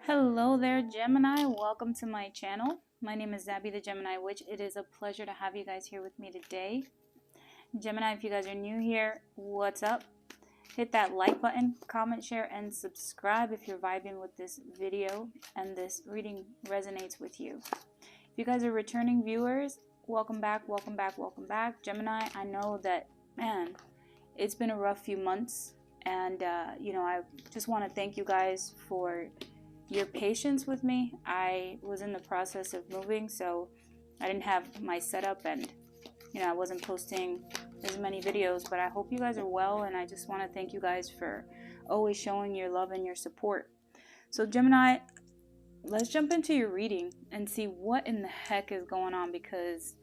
Hello there, Gemini. Welcome to my channel. My name is Xabe the Gemini Witch. It is a pleasure to have you guys here with me today. Gemini, if you guys are new here, what's up? Hit that like button, comment, share, and subscribe if you're vibing with this video and this reading resonates with you. If you guys are returning viewers, welcome back, welcome back, welcome back. Gemini, I know that, man, it's been a rough few months, and I just want to thank you guys for your patience with me. I was in the process of moving, so I didn't have my setup, and I wasn't posting as many videos, but I hope you guys are well, and I just want to thank you guys for always showing your love and your support. So Gemini, let's jump into your reading and see what in the heck is going on, because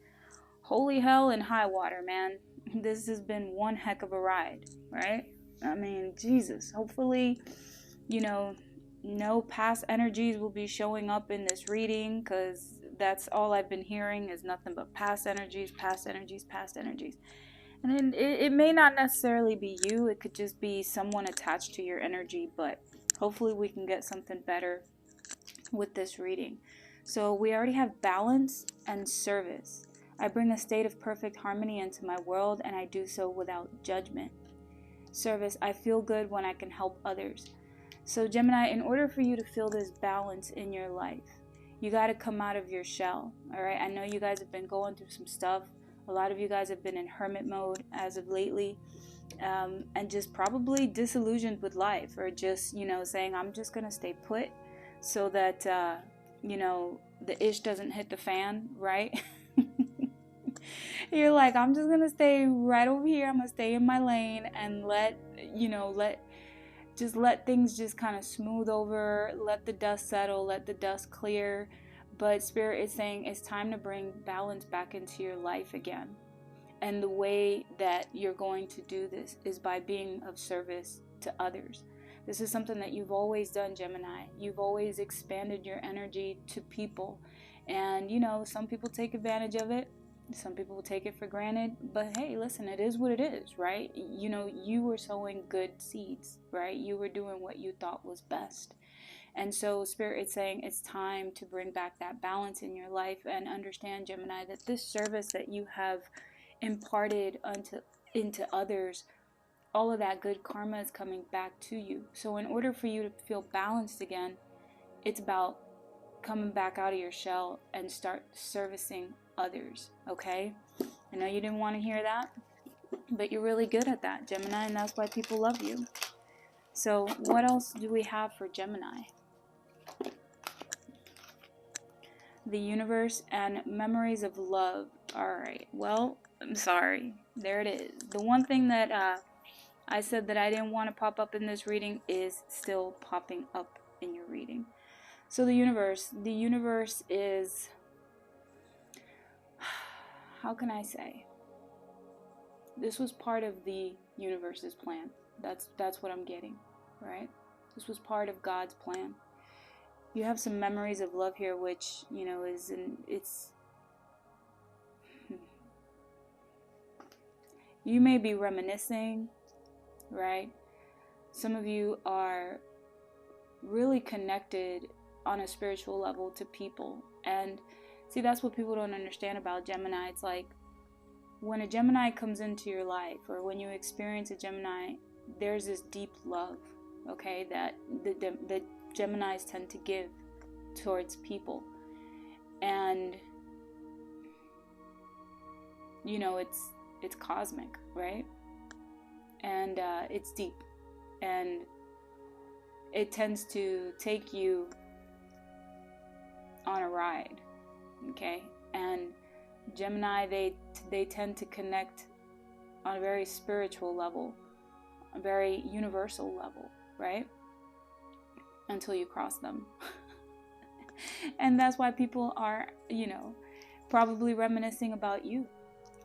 holy hell and high water, man, this has been one heck of a ride, right? I mean, Jesus, hopefully, no past energies will be showing up in this reading, because that's all I've been hearing is nothing but past energies, past energies, past energies. And it may not necessarily be you. It could just be someone attached to your energy, but hopefully we can get something better with this reading. So we already have balance and service. I bring a state of perfect harmony into my world, and I do so without judgment. Service, I feel good when I can help others. So Gemini, in order for you to feel this balance in your life, you got to come out of your shell. All right. I know you guys have been going through some stuff. A lot of you guys have been in hermit mode as of lately, and just probably disillusioned with life, or just, saying, I'm just going to stay put so that, the ish doesn't hit the fan, right? You're like, I'm just going to stay right over here. I'm going to stay in my lane and let things just kind of smooth over, let the dust settle, let the dust clear. But Spirit is saying it's time to bring balance back into your life again. And the way that you're going to do this is by being of service to others. This is something that you've always done, Gemini. You've always expanded your energy to people. And, some people take advantage of it. Some people will take it for granted, but hey, listen, it is what it is, right? You were sowing good seeds, right? You were doing what you thought was best. And so Spirit is saying it's time to bring back that balance in your life, and understand, Gemini, that this service that you have imparted into others, all of that good karma is coming back to you. So in order for you to feel balanced again, it's about coming back out of your shell and start servicing others. Okay, I know you didn't want to hear that, but you're really good at that, Gemini, and that's why people love you. So what else do we have for Gemini? The universe and memories of love. All right, well, I'm sorry, there it is. The one thing that I said that I didn't want to pop up in this reading is still popping up in your reading. So the universe is, how can I say? This was part of the universe's plan. That's what I'm getting, right? This was part of God's plan. You have some memories of love here, which, you may be reminiscing, right? Some of you are really connected on a spiritual level to people. And see, that's what people don't understand about Gemini. It's like, when a Gemini comes into your life, or when you experience a Gemini, there's this deep love, okay, that the Geminis tend to give towards people. And it's cosmic, right? And it's deep, and it tends to take you on a ride, okay? And Gemini, they tend to connect on a very spiritual level, a very universal level, right? Until you cross them. And that's why people are, probably reminiscing about you.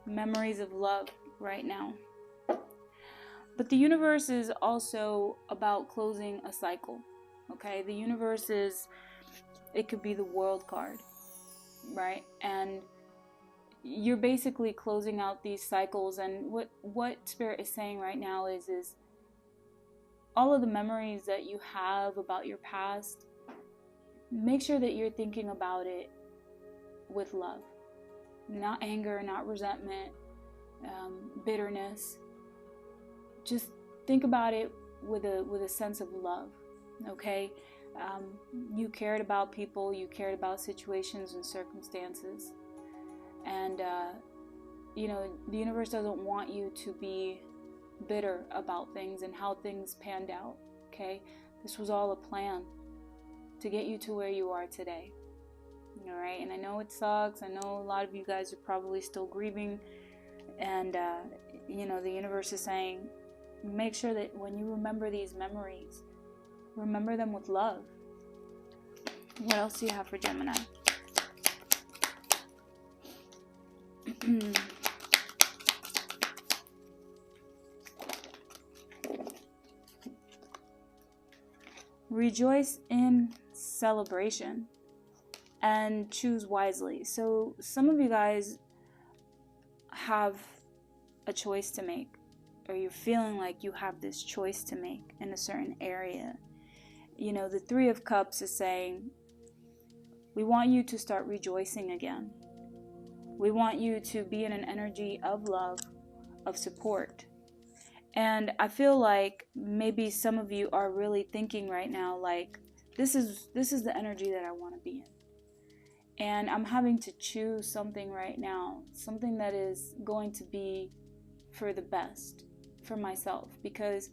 Memories of love right now. But the universe is also about closing a cycle, okay? The universe it could be the world card, right? And you're basically closing out these cycles. And what Spirit is saying right now is all of the memories that you have about your past, make sure that you're thinking about it with love, not anger, not resentment, bitterness. Just think about it with a sense of love, okay? You cared about people, you cared about situations and circumstances, and you know, the universe doesn't want you to be bitter about things and how things panned out, okay? This was all a plan to get you to where you are today, all right? And I know it sucks. I know a lot of you guys are probably still grieving, and you know, the universe is saying, make sure that when you remember these memories, remember them with love. What else do you have for Gemini? Rejoice in celebration and choose wisely. So some of you guys have a choice to make, or you're feeling like you have this choice to make in a certain area. You know, the Three of Cups is saying, we want you to start rejoicing again. We want you to be in an energy of love, of support. And I feel like maybe some of you are really thinking right now, like, this is the energy that I want to be in. And I'm having to choose something right now, something that is going to be for the best for myself, because,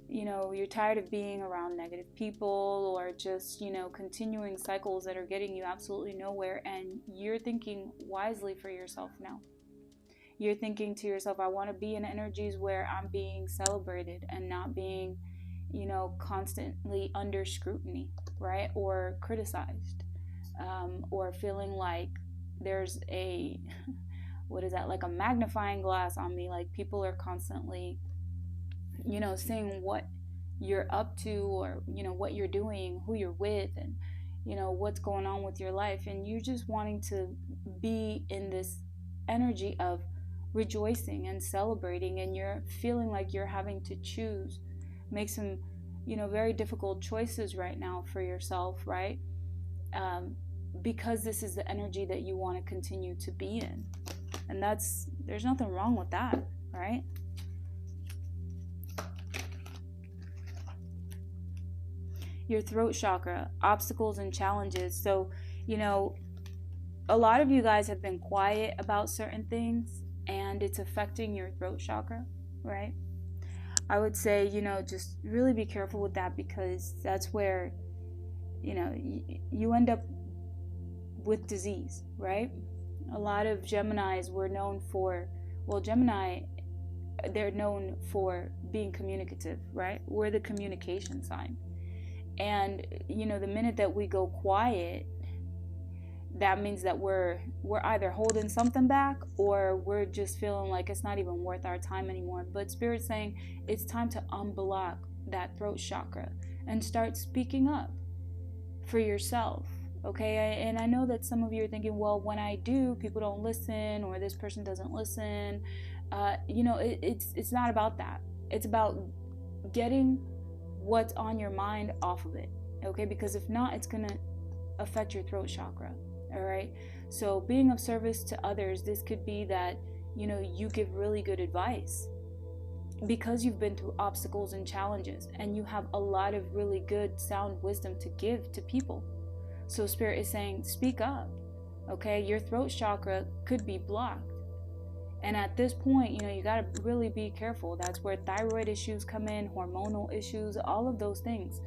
you know, you're tired of being around negative people, or just, you know, continuing cycles that are getting you absolutely nowhere, and you're thinking wisely for yourself now. You're thinking to yourself, I want to be in energies where I'm being celebrated and not being, you know, constantly under scrutiny, right? Or criticized, or feeling like there's a, what is that, like a magnifying glass on me, like people are constantly, you know, seeing what you're up to, or, you know, what you're doing, who you're with, and, you know, what's going on with your life. And you're just wanting to be in this energy of rejoicing and celebrating, and you're feeling like you're having to choose, make some, you know, very difficult choices right now for yourself, right? Because this is the energy that you want to continue to be in. And there's nothing wrong with that, right? Your throat chakra, obstacles and challenges. So, you know, a lot of you guys have been quiet about certain things, and it's affecting your throat chakra, right? I would say, you know, just really be careful with that, because that's where, you know, you end up with disease, right? A lot of Geminis were known for, well, Gemini, they're known for being communicative, right? We're the communication sign. And, you know, the minute that we go quiet, that means that we're either holding something back, or we're just feeling like it's not even worth our time anymore. But Spirit's saying it's time to unblock that throat chakra and start speaking up for yourself, okay? And I know that some of you are thinking, well, when I do, people don't listen, or this person doesn't listen. You know, it's not about that. It's about getting what's on your mind off of it, okay? Because if not, it's gonna affect your throat chakra. All right, so being of service to others, this could be that, you know, you give really good advice because you've been through obstacles and challenges, and you have a lot of really good sound wisdom to give to people. So Spirit is saying, speak up, okay? Your throat chakra could be blocked, and at this point, you know, you got to really be careful. That's where thyroid issues come in, hormonal issues, all of those things.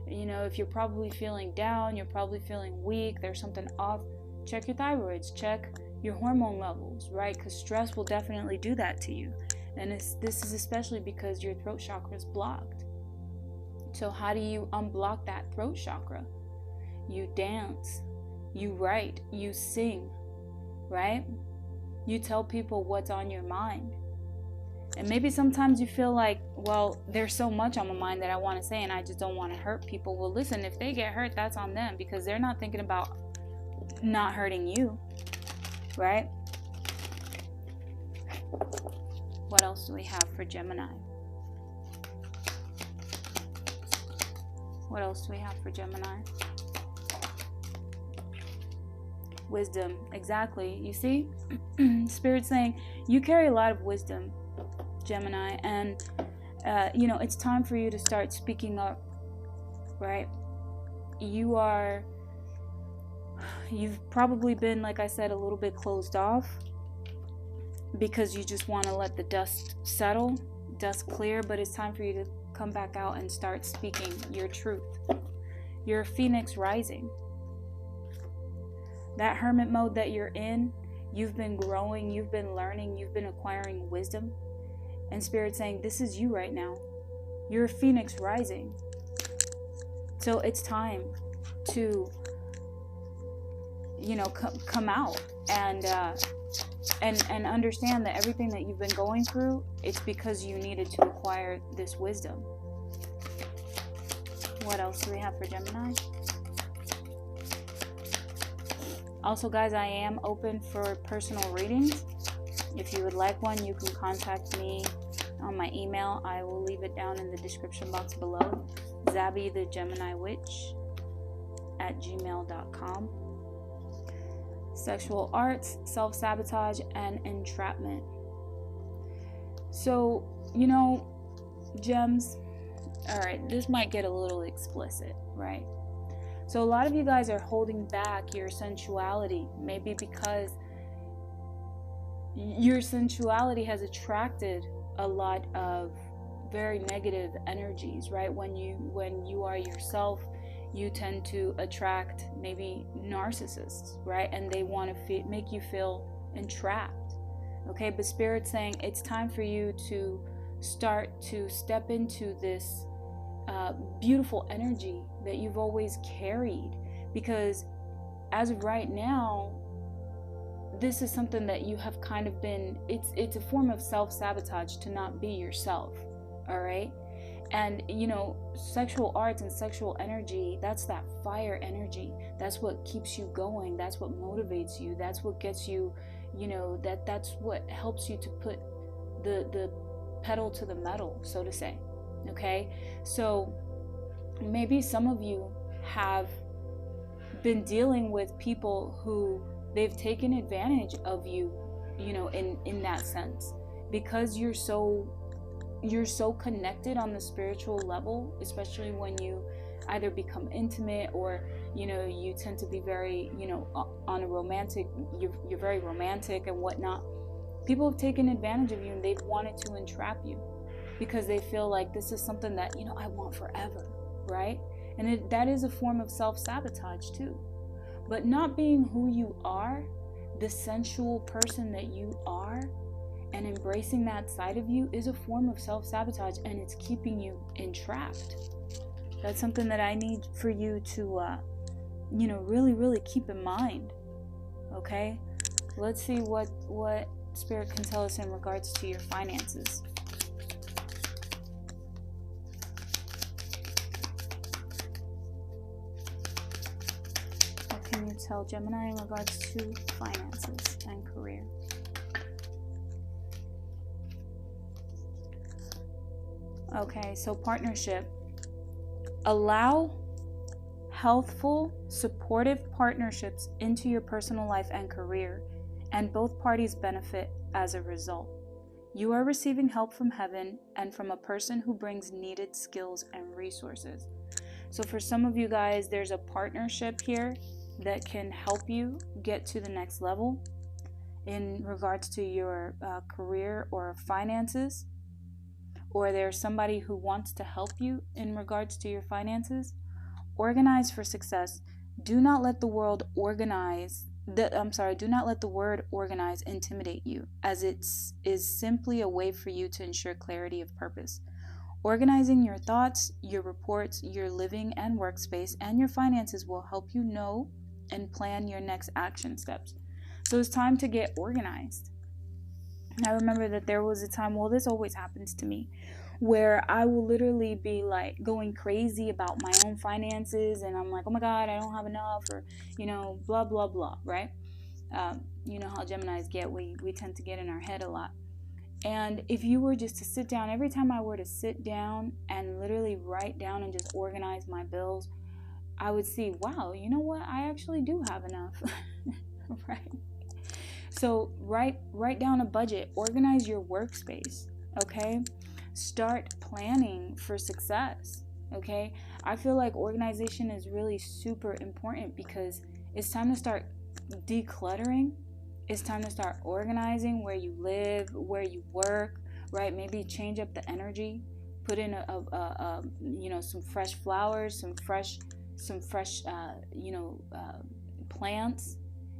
You know, if you're probably feeling down, you're probably feeling weak, there's something off, check your thyroids, check your hormone levels, right? Because stress will definitely do that to you. And this is especially because your throat chakra is blocked. So how do you unblock that throat chakra? You dance, you write, you sing, right? You tell people what's on your mind. And maybe sometimes you feel like, well, there's so much on my mind that I want to say, and I just don't want to hurt people. Well, listen, if they get hurt, that's on them, because they're not thinking about not hurting you, right? What else do we have for Gemini? What else do we have for Gemini? Wisdom, exactly. You see, Spirit saying you carry a lot of wisdom, Gemini, and you know, it's time for you to start speaking up, right? You've probably been, like I said, a little bit closed off because you just want to let the dust settle, dust clear, but it's time for you to come back out and start speaking your truth. You're a phoenix rising. That hermit mode that you're in, you've been growing, you've been learning, you've been acquiring wisdom. And Spirit saying, this is you right now. You're a phoenix rising. So it's time to, you know, come out and understand that everything that you've been going through, it's because you needed to acquire this wisdom. What else do we have for Gemini? Also, guys, I am open for personal readings. If you would like one, you can contact me on my email. I will leave it down in the description box below. Xabe the Gemini Witch @gmail.com. Sexual arts, self-sabotage, and entrapment. So, you know, gems, all right, this might get a little explicit, right? So a lot of you guys are holding back your sensuality, maybe because your sensuality has attracted a lot of very negative energies, right? When you are yourself, you tend to attract maybe narcissists, right? And they want to make you feel entrapped. Okay, but Spirit's saying it's time for you to start to step into this beautiful energy that you've always carried, because as of right now, this is something that you have kind of been, it's a form of self-sabotage to not be yourself. All right. And you know, sexual arts and sexual energy, that's that fire energy. That's what keeps you going. That's what motivates you. That's what gets you, you know, that's what helps you to put the pedal to the metal, so to say. Okay, so maybe some of you have been dealing with people who they've taken advantage of you, you know, in that sense, because you're so connected on the spiritual level, especially when you either become intimate or, you know, you tend to be very, you know, on a romantic, you're very romantic and whatnot. People have taken advantage of you and they've wanted to entrap you because they feel like this is something that, you know, I want forever, right? And that is a form of self-sabotage too. But not being who you are, the sensual person that you are, and embracing that side of you is a form of self-sabotage, and it's keeping you entrapped. That's something that I need for you to, you know, really, really keep in mind. Okay? Let's see what Spirit can tell us in regards to your finances. What can you tell Gemini in regards to finances and career? Okay, so partnership. Allow healthful, supportive partnerships into your personal life and career, and both parties benefit as a result. You are receiving help from heaven and from a person who brings needed skills and resources. So for some of you guys, there's a partnership here that can help you get to the next level in regards to your career or finances. Or there's somebody who wants to help you in regards to your finances. Organize for success. Do not let the word organize intimidate you, as it is simply a way for you to ensure clarity of purpose. Organizing your thoughts, your reports, your living and workspace, and your finances will help you know and plan your next action steps. So it's time to get organized. I remember that there was a time, well, this always happens to me, where I will literally be like going crazy about my own finances, and I'm like, oh my God, I don't have enough, or, you know, blah, blah, blah, right? You know how Geminis get, we tend to get in our head a lot. And if you were just to sit down, every time I were to sit down and literally write down and just organize my bills, I would see, wow, you know what? I actually do have enough. Right? So write down a budget, organize your workspace, okay? Start planning for success, okay? I feel like organization is really super important because it's time to start decluttering. It's time to start organizing where you live, where you work, right? Maybe change up the energy, put in some fresh flowers, some fresh plants.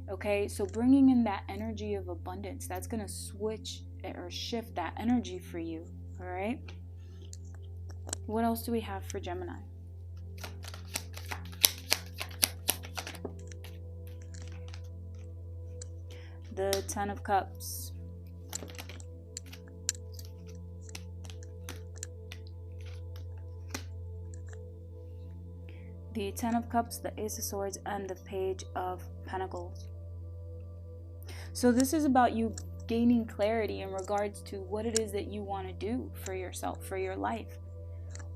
Okay, so bringing in that energy of abundance, that's going to switch or shift that energy for you. All right, what else do we have for Gemini? The Ten of Cups. The Ten of Cups, the Ace of Swords, and the Page of Pentacles. So this is about you gaining clarity in regards to what it is that you want to do for yourself, for your life.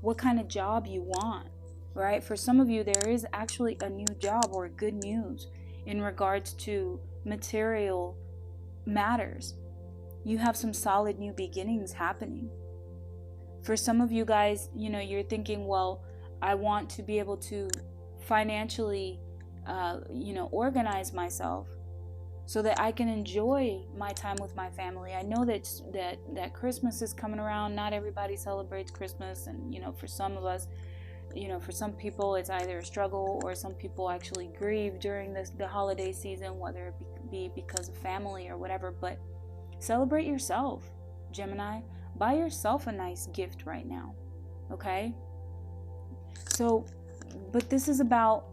What kind of job you want, right? For some of you, there is actually a new job or good news in regards to material matters. You have some solid new beginnings happening. For some of you guys, you're thinking, well, I want to be able to financially, organize myself so that I can enjoy my time with my family. I know that Christmas is coming around. Not everybody celebrates Christmas, and for some of us, for some people it's either a struggle, or some people actually grieve during the holiday season, whether it be because of family or whatever. But celebrate yourself, Gemini. Buy yourself a nice gift right now, okay? So, but this is about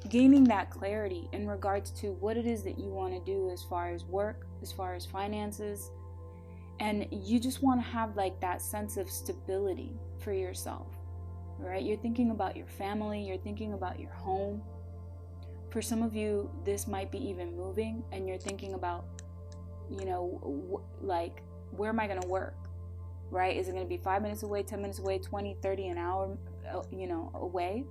gaining that clarity in regards to what it is that you want to do as far as work, as far as finances, and you just want to have like that sense of stability for yourself, right? You're thinking about your family, you're thinking about your home. For some of you, this might be even moving, and you're thinking about, like, where am I going to work, right? Is it going to be 5 minutes away, 10 minutes away, 20, 30, an hour, away?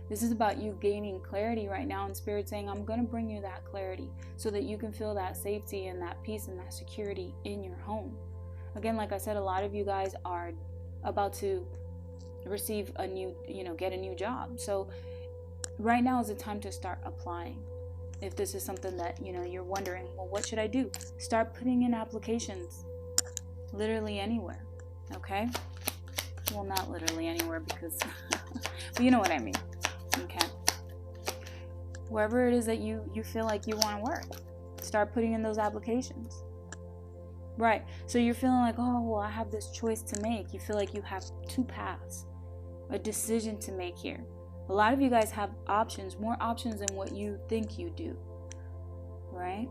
This is about you gaining clarity right now, and Spirit saying, I'm going to bring you that clarity so that you can feel that safety and that peace and that security in your home. Again, like I said, a lot of you guys are about to receive a new, get a new job. So right now is the time to start applying. If this is something that, you're wondering, well, what should I do? Start putting in applications literally anywhere, okay? Well, not literally anywhere because, but you know what I mean. Okay, wherever it is that you feel like you want to work, start putting in those applications, right? So you're feeling like, oh, well, I have this choice to make. You feel like you have two paths, a decision to make here. A lot of you guys have options, more options than what you think you do, right?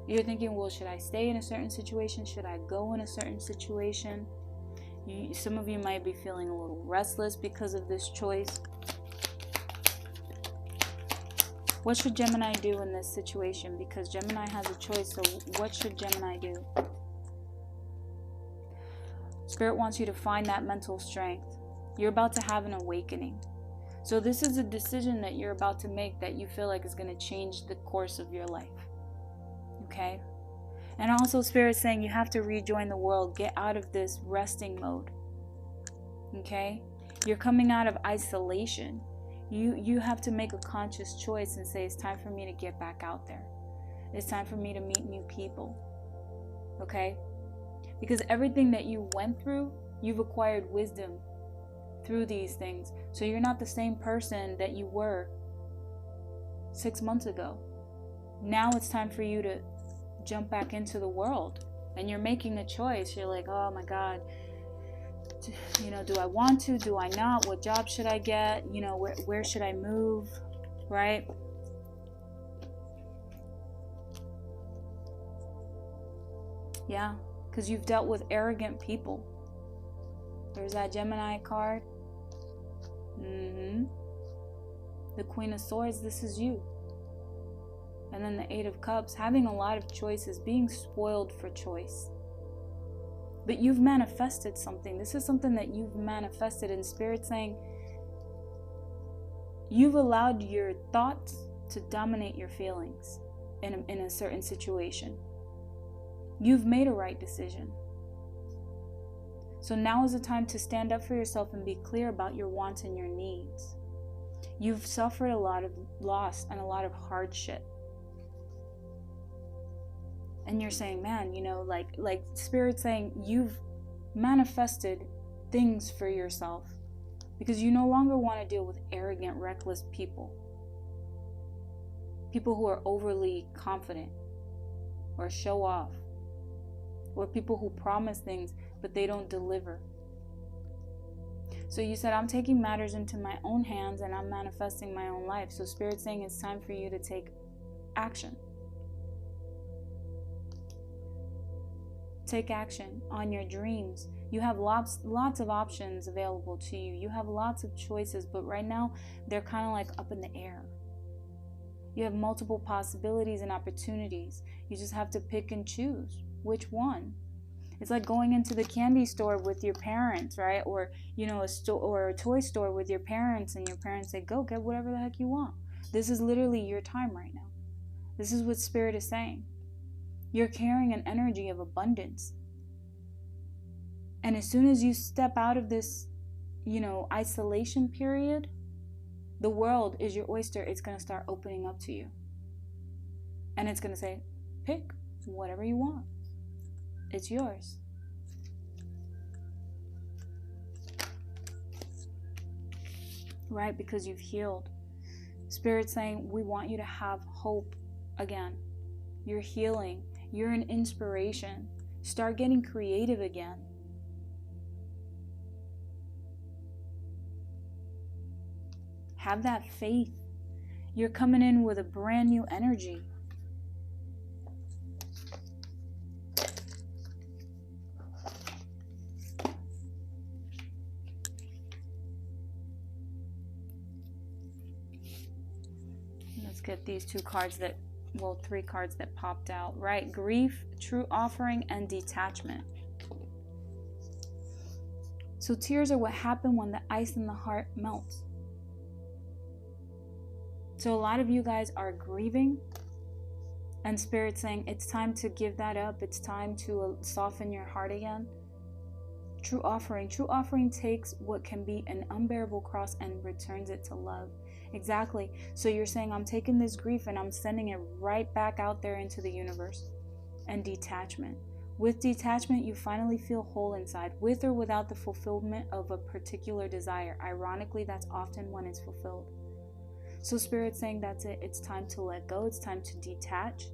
You're thinking, well, should I stay in a certain situation? Should I go in a certain situation? Some of you might be feeling a little restless because of this choice. What should Gemini do in this situation? Because Gemini has a choice, so what should Gemini do? Spirit wants you to find that mental strength. You're about to have an awakening. So this is a decision that you're about to make that you feel like is going to change the course of your life. Okay? And also Spirit saying you have to rejoin the world. Get out of this resting mode. Okay? You're coming out of isolation. You have to make a conscious choice and say, it's time for me to get back out there. It's time for me to meet new people. Okay? Because everything that you went through, you've acquired wisdom through these things. So you're not the same person that you were 6 months ago. Now it's time for you to jump back into the world, and you're making a choice. You're like, oh my God, do I want to? Do I not? What job should I get? Where should I move? Right? Yeah, because you've dealt with arrogant people. There's that Gemini card. The Queen of Swords, this is you. And then the Eight of Cups, having a lot of choices, being spoiled for choice. But you've manifested something. This is something that you've manifested, in Spirit saying, You've allowed your thoughts to dominate your feelings in a certain situation. You've made a right decision. So now is the time to stand up for yourself and be clear about your wants and your needs. You've suffered a lot of loss and a lot of hardship. And you're saying, man, you know, like Spirit saying you've manifested things for yourself because you no longer want to deal with arrogant, reckless people. People who are overly confident or show off, or people who promise things but they don't deliver. So you said, I'm taking matters into my own hands and I'm manifesting my own life. So Spirit's saying it's time for you to take action. Take action on your dreams. You have lots of options available to you. You have lots of choices, but right now they're kind of like up in the air. You have multiple possibilities and opportunities. You just have to pick and choose which one. It's like going into the candy store with your parents, right? Or, you know, a store or a toy store with your parents, and your parents say, go get whatever the heck you want. This is literally your time right now. This is what Spirit is saying. You're carrying an energy of abundance. And as soon as you step out of this, you know, isolation period, the world is your oyster. It's going to start opening up to you. And it's going to say, pick whatever you want. It's yours. Right? Because you've healed. Spirit's saying, we want you to have hope again. You're healing. You're an inspiration. Start getting creative again. Have that faith. You're coming in with a brand new energy. Let's get these two cards that, well, three cards that popped out. Right, grief, true offering, and detachment. So tears are what happen when the ice in the heart melts. So a lot of you guys are grieving, and Spirit's saying it's time to give that up. It's time to soften your heart again. True offering. True offering takes what can be an unbearable cross and returns it to love. Exactly. So you're saying, I'm taking this grief and I'm sending it right back out there into the universe. And detachment. With detachment, you finally feel whole inside, with or without the fulfillment of a particular desire. Ironically, that's often when it's fulfilled. So Spirit's saying that's it. It's time to let go. It's time to detach.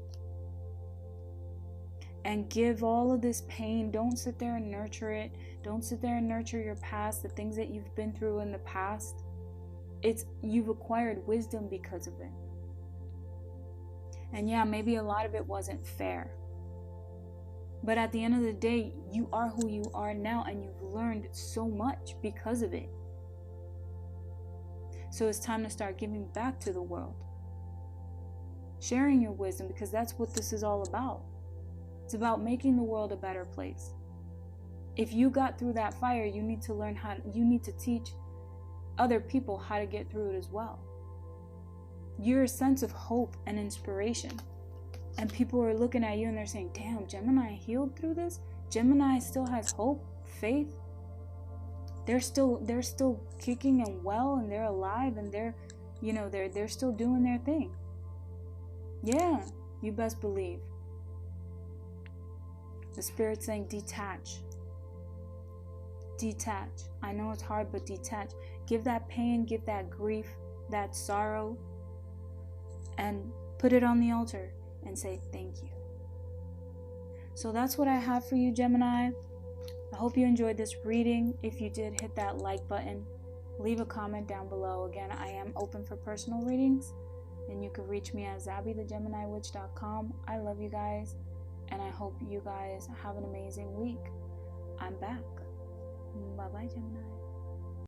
And give all of this pain. Don't sit there and nurture it. Don't sit there and nurture your past, the things that you've been through in the past. You've acquired wisdom because of it. And yeah, maybe a lot of it wasn't fair. But at the end of the day, you are who you are now, and you've learned so much because of it. So it's time to start giving back to the world. Sharing your wisdom, because that's what this is all about. It's about making the world a better place. If you got through that fire, you need to learn you need to teach other people how to get through it as well. You're a sense of hope and inspiration. And people are looking at you and they're saying, damn, Gemini healed through this? Gemini still has hope, faith. They're still kicking and well, and they're alive, and they're still doing their thing. Yeah, you best believe. The Spirit's saying detach. Detach. I know it's hard, but detach. Give that pain, give that grief, that sorrow, and put it on the altar and say thank you. So that's what I have for you, Gemini. I hope you enjoyed this reading. If you did, hit that like button. Leave a comment down below. Again, I am open for personal readings, and you can reach me at 𝐲abetheGeminiWitch.com. I love you guys, and I hope you guys have an amazing week. I'm back. Bye-bye, Gemini.